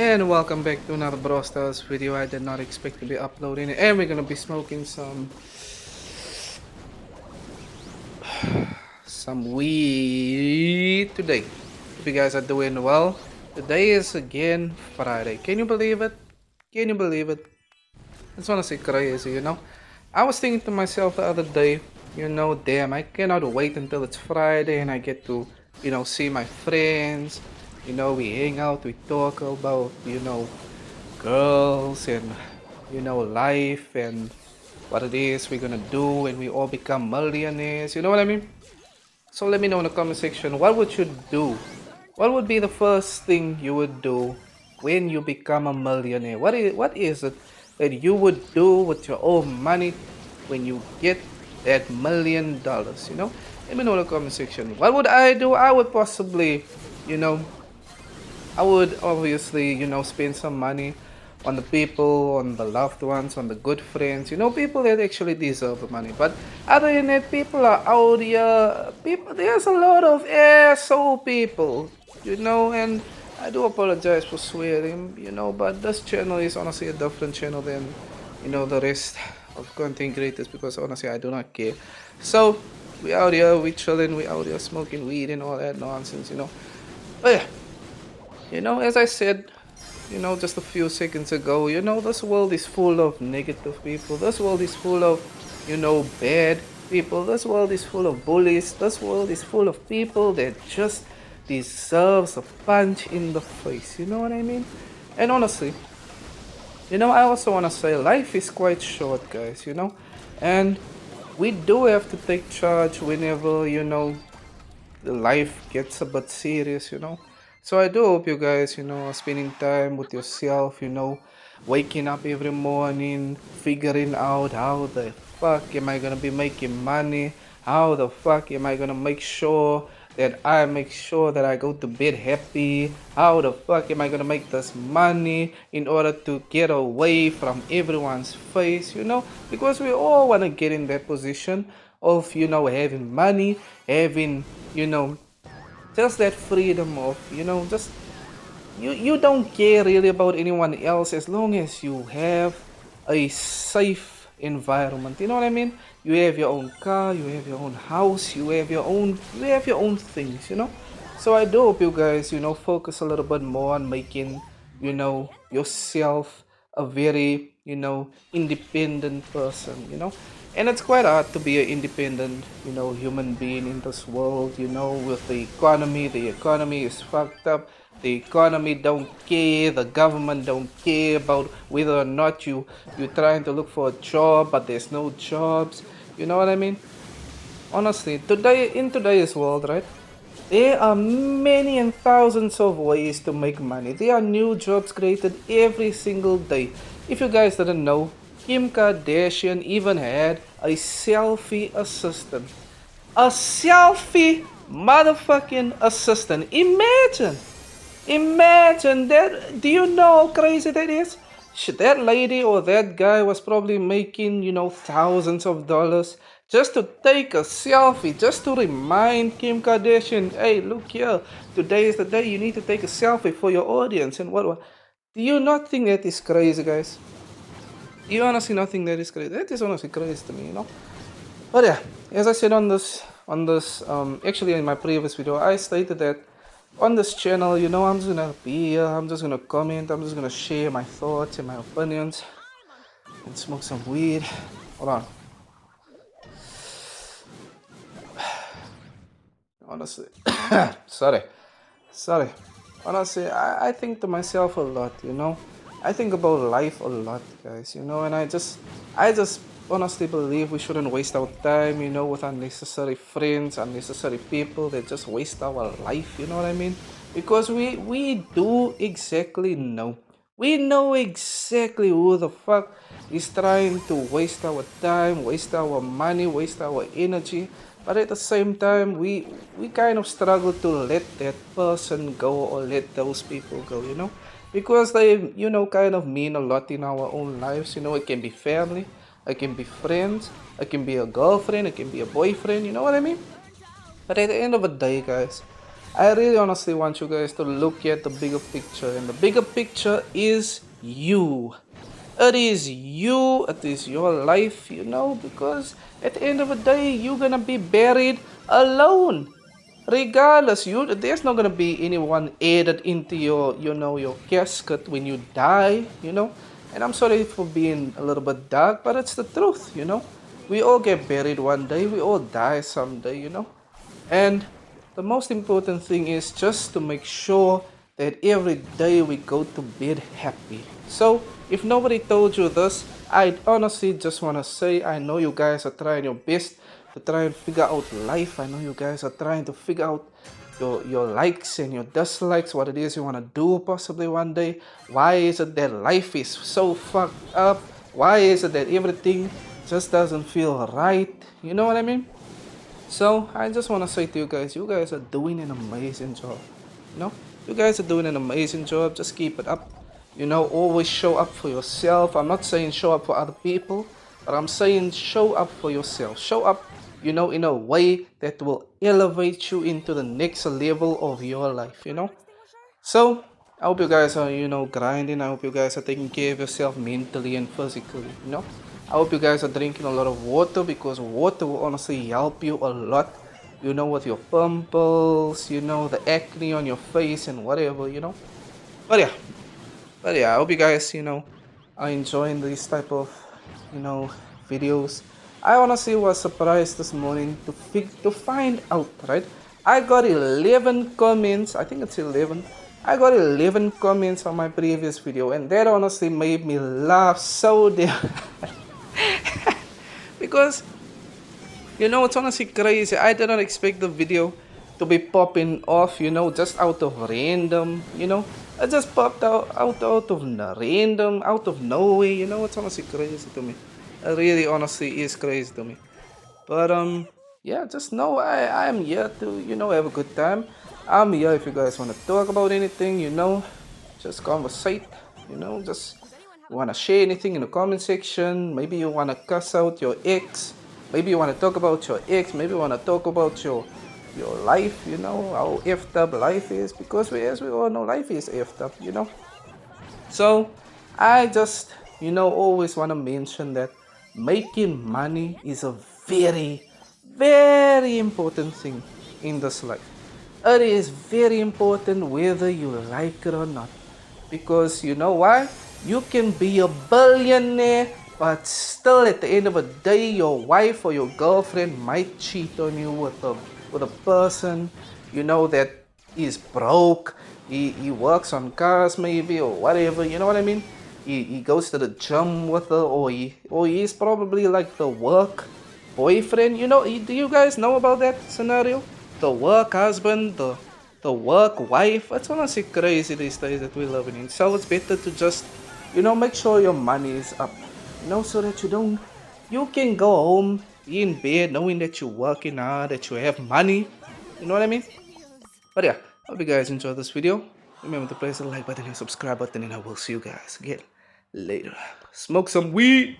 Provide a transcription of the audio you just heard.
And welcome back to another Brawl Stars video. I did not expect to be uploading it, and we're gonna be smoking some weed today. Hope you guys are doing well. Today is again Friday. Can you believe it? Can you believe it? It's honestly crazy. I was thinking to myself the other day, damn, I cannot wait until it's Friday and I get to, see my friends. We hang out, we talk about, girls and life and what it is we're gonna do when we all become millionaires. You know what I mean? So let me know in the comment section, what would you do? What would be the first thing you would do when you become a millionaire? What is it that you would do with your own money when you get that $1 million? Let me know in the comment section. What would I do? I would possibly, you know, I would obviously, spend some money on the people, on the loved ones, on the good friends, people that actually deserve the money. But other than that, people are out here. There's a lot of asshole people, and I do apologize for swearing, but this channel is honestly a different channel than, the rest of content creators because honestly, I do not care. So, we out here, we chilling, we out here smoking weed and all that nonsense. But yeah. As I said, just a few seconds ago, this world is full of negative people. This world is full of, bad people. This world is full of bullies. This world is full of people that just deserves a punch in the face. You know what I mean? And honestly, I also want to say life is quite short, guys. And we do have to take charge whenever, the life gets a bit serious. So I do hope you guys, are spending time with yourself, waking up every morning, figuring out how the fuck am I gonna be making money? How the fuck am I gonna make sure that I go to bed happy? How the fuck am I gonna make this money in order to get away from everyone's face? Because we all wanna get in that position of, having money, having, you know, just that freedom of just you don't care really about anyone else as long as you have a safe environment. You know what I mean? You have your own car, you have your own house, you have your own things. So I do hope you guys focus a little bit more on making yourself a very independent person. And it's quite hard to be an independent human being in this world. With the economy is fucked up. The economy don't care, the government don't care about whether or not you're trying to look for a job, but there's no jobs. You know what I mean? Honestly, in today's world, right? There are many and thousands of ways to make money. There are new jobs created every single day. If you guys didn't know, Kim Kardashian even had a selfie assistant. A selfie motherfucking assistant. Imagine that. Do you know how crazy that is? That lady or that guy was probably making, thousands of dollars just to take a selfie, just to remind Kim Kardashian, hey, look here, today is the day you need to take a selfie for your audience and what. Do you not think that is crazy, guys? Do you honestly not think that is crazy? That is honestly crazy to me. But yeah, as I said actually in my previous video, I stated that on this channel, I'm just gonna be here, I'm just gonna comment, I'm just gonna share my thoughts and my opinions and smoke some weed. Hold on. Honestly, sorry. Sorry. Honestly, I think to myself a lot. I think about life a lot, guys, and I just honestly believe we shouldn't waste our time, with unnecessary friends, unnecessary people that just waste our life, you know what I mean? Because we do exactly know. We know exactly who the fuck is trying to waste our time, waste our money, waste our energy. But at the same time, we kind of struggle to let that person go or let those people go. Because they, kind of mean a lot in our own lives. It can be family, it can be friends, it can be a girlfriend, it can be a boyfriend, you know what I mean? But at the end of the day, guys, I really honestly want you guys to look at the bigger picture, and the bigger picture is you. It is you, it is your life, because at the end of the day, you're gonna be buried alone. Regardless, there's not gonna be anyone added into your casket when you die. And I'm sorry for being a little bit dark, but it's the truth. We all get buried one day, we all die someday. And the most important thing is just to make sure that every day we go to bed happy. So, if nobody told you this, I honestly just want to say I know you guys are trying your best to try and figure out life. I know you guys are trying to figure out your likes and your dislikes, what it is you want to do possibly one day. Why is it that life is so fucked up? Why is it that everything just doesn't feel right? You know what I mean? So I just want to say to you guys are doing an amazing job. You know, you guys are doing an amazing job. Just keep it up. Always show up for yourself. I'm not saying show up for other people, but I'm saying show up for yourself. Show up, in a way that will elevate you into the next level of your life. So I hope you guys are, grinding. I hope you guys are taking care of yourself mentally and physically. I hope you guys are drinking a lot of water because water will honestly help you a lot, with your pimples, the acne on your face and whatever. But yeah, I hope you guys, are enjoying these type of, you know, videos. I honestly was surprised this morning to find out, right? I got 11 comments. I think it's 11. I got 11 comments on my previous video, and that honestly made me laugh so damn. Because it's honestly crazy. I did not expect the video to be popping off, just out of random. It just popped out of random, out of nowhere. It's honestly crazy to me. It really honestly is crazy to me. But yeah, just know I'm here to, have a good time. I'm here if you guys want to talk about anything. Just conversate, just you want to share anything in the comment section. Maybe you want to cuss out your ex. Maybe you want to talk about your ex. Maybe you want to talk about your life, how effed up life is. Because as we all know, life is effed up. So I just, always want to mention that making money is a very, very important thing in this life. It is very important whether you like it or not. Because you know why? You can be a billionaire, but still at the end of the day, your wife or your girlfriend might cheat on you with a person, that is broke. He works on cars maybe or whatever, you know what I mean? He goes to the gym with her, or he's probably like the work boyfriend. Do you guys know about that scenario? The work husband, the work wife. It's honestly crazy these days that we're living in. So it's better to just, make sure your money is up. So that you can go home, be in bed, knowing that you're working hard, that you have money. You know what I mean? But yeah, hope you guys enjoyed this video. Remember to press the like button and subscribe button, and I will see you guys again later. Smoke some weed.